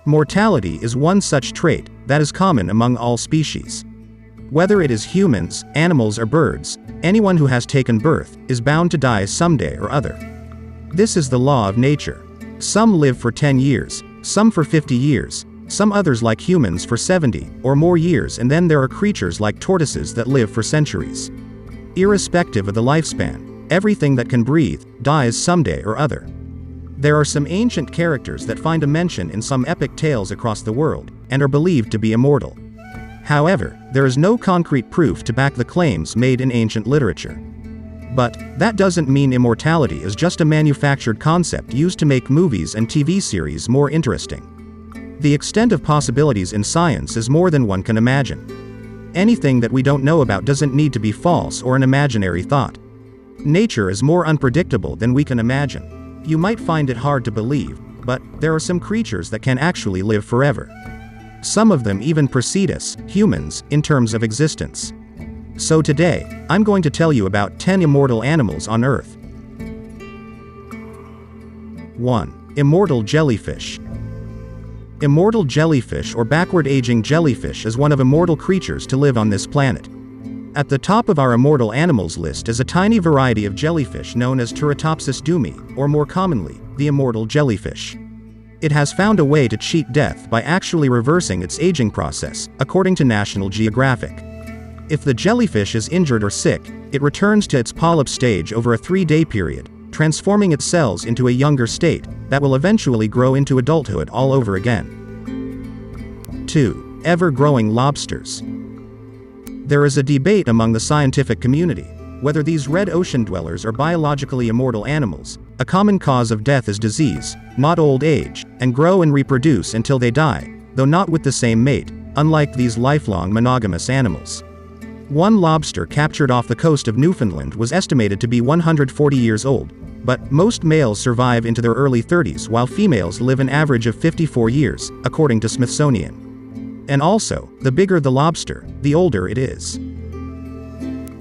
Mortality is one such trait that is common among all species. Whether it is humans, animals or birds, anyone who has taken birth is bound to die someday or other. This is the law of nature. Some live for 10 years, some for 50 years, some others like humans for 70 or more years, and then there are creatures like tortoises that live for centuries. Irrespective of the lifespan, everything that can breathe dies someday or other. There are some ancient characters that find a mention in some epic tales across the world, and are believed to be immortal. However, there is no concrete proof to back the claims made in ancient literature. But that doesn't mean immortality is just a manufactured concept used to make movies and TV series more interesting. The extent of possibilities in science is more than one can imagine. Anything that we don't know about doesn't need to be false or an imaginary thought. Nature is more unpredictable than we can imagine. You might find it hard to believe, but there are some creatures that can actually live forever. Some of them even precede us, humans, in terms of existence. So today, I'm going to tell you about 10 immortal animals on Earth. 1. Immortal Jellyfish. Immortal jellyfish or backward-aging jellyfish is one of immortal creatures to live on this planet. At the top of our immortal animals list is a tiny variety of jellyfish known as Turritopsis dumi, or more commonly, the immortal jellyfish. It has found a way to cheat death by actually reversing its aging process, according to National Geographic. If the jellyfish is injured or sick, it returns to its polyp stage over a 3-day period, transforming its cells into a younger state that will eventually grow into adulthood all over again. 2. Ever-growing lobsters. There is a debate among the scientific community whether these red ocean dwellers are biologically immortal animals. A common cause of death is disease, not old age, and grow and reproduce until they die, though not with the same mate, unlike these lifelong monogamous animals. One lobster captured off the coast of Newfoundland was estimated to be 140 years old, but most males survive into their early 30s while females live an average of 54 years, according to Smithsonian. And also, the bigger the lobster, the older it is.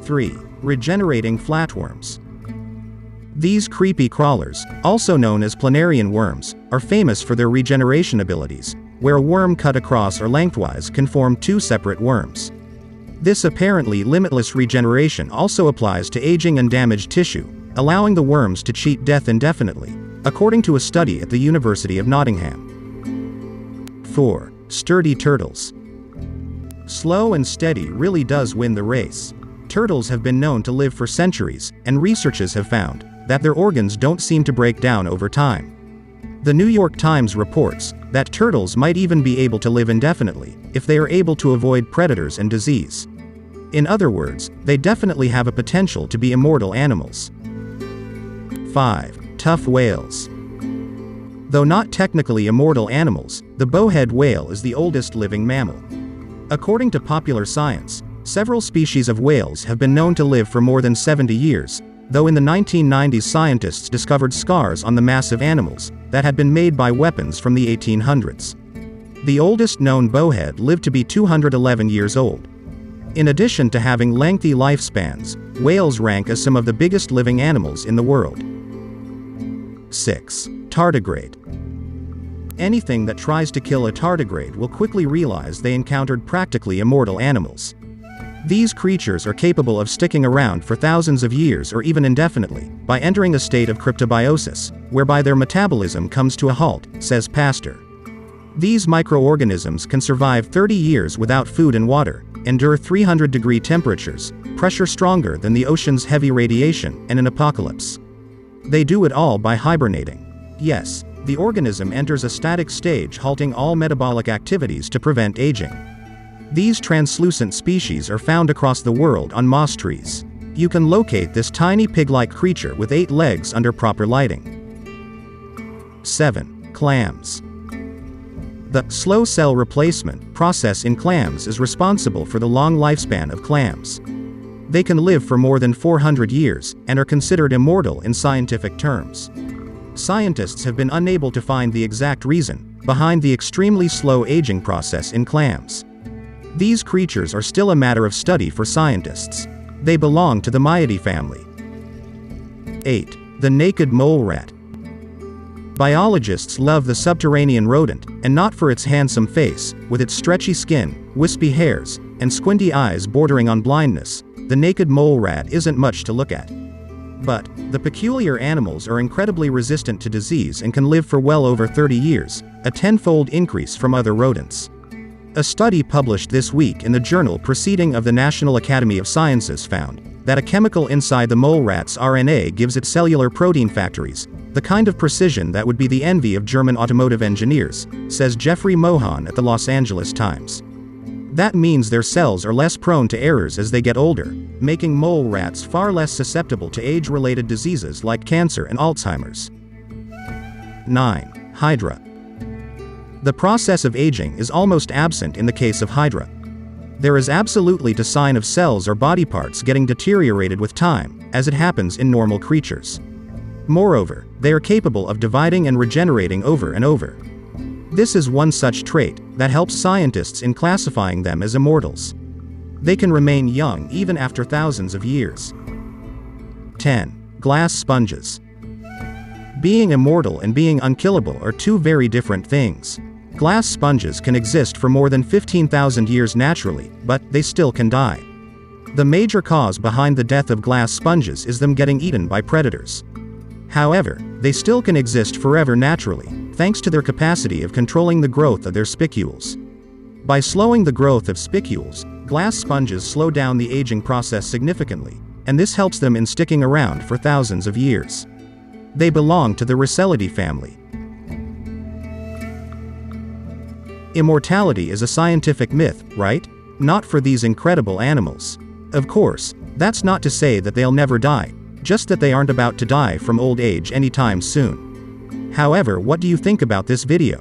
3. Regenerating flatworms. These creepy crawlers, also known as planarian worms, are famous for their regeneration abilities, where a worm cut across or lengthwise can form two separate worms. This apparently limitless regeneration also applies to aging and damaged tissue, allowing the worms to cheat death indefinitely, according to a study at the University of Nottingham. 4. Sturdy turtles. Slow and steady really does win the race. Turtles have been known to live for centuries, and researchers have found that their organs don't seem to break down over time. The New York Times reports that turtles might even be able to live indefinitely if they are able to avoid predators and disease. In other words, they definitely have a potential to be immortal animals. 5. Tough whales. Though not technically immortal animals, the bowhead whale is the oldest living mammal. According to Popular Science, several species of whales have been known to live for more than 70 years, though in the 1990s scientists discovered scars on the massive animals that had been made by weapons from the 1800s. The oldest known bowhead lived to be 211 years old. In addition to having lengthy lifespans, whales rank as some of the biggest living animals in the world. 6. Tardigrade. Anything that tries to kill a tardigrade will quickly realize they encountered practically immortal animals. These creatures are capable of sticking around for thousands of years or even indefinitely, by entering a state of cryptobiosis, whereby their metabolism comes to a halt, says Pasteur. These microorganisms can survive 30 years without food and water, endure 300-degree temperatures, pressure stronger than the ocean's heavy radiation, and an apocalypse. They do it all by hibernating. Yes, the organism enters a static stage, halting all metabolic activities to prevent aging. These translucent species are found across the world on moss trees. You can locate this tiny pig-like creature with 8 legs under proper lighting. 7. Clams. The slow cell replacement process in clams is responsible for the long lifespan of clams. They can live for more than 400 years, and are considered immortal in scientific terms. Scientists have been unable to find the exact reason behind the extremely slow aging process in clams. These creatures are still a matter of study for scientists. They belong to the Myidae family. 8. The naked mole rat. Biologists love the subterranean rodent, and not for its handsome face, with its stretchy skin, wispy hairs, and squinty eyes bordering on blindness. The naked mole rat isn't much to look at. But the peculiar animals are incredibly resistant to disease and can live for well over 30 years, a tenfold increase from other rodents. A study published this week in the journal Proceeding of the National Academy of Sciences found that a chemical inside the mole rat's RNA gives it cellular protein factories, the kind of precision that would be the envy of German automotive engineers, says Jeffrey Mohan at the Los Angeles Times. That means their cells are less prone to errors as they get older, making mole rats far less susceptible to age-related diseases like cancer and Alzheimer's. 9. Hydra. The process of aging is almost absent in the case of Hydra. There is absolutely no sign of cells or body parts getting deteriorated with time, as it happens in normal creatures. Moreover, they are capable of dividing and regenerating over and over. This is one such trait that helps scientists in classifying them as immortals. They can remain young even after thousands of years. 10. Glass sponges. Being immortal and being unkillable are two very different things. Glass sponges can exist for more than 15,000 years naturally, but they still can die. The major cause behind the death of glass sponges is them getting eaten by predators. However, they still can exist forever naturally, thanks to their capacity of controlling the growth of their spicules. By slowing the growth of spicules, glass sponges slow down the aging process significantly, and this helps them in sticking around for thousands of years. They belong to the Racelidae family. Immortality is a scientific myth, right? Not for these incredible animals. Of course, that's not to say that they'll never die, just that they aren't about to die from old age anytime soon. However, what do you think about this video?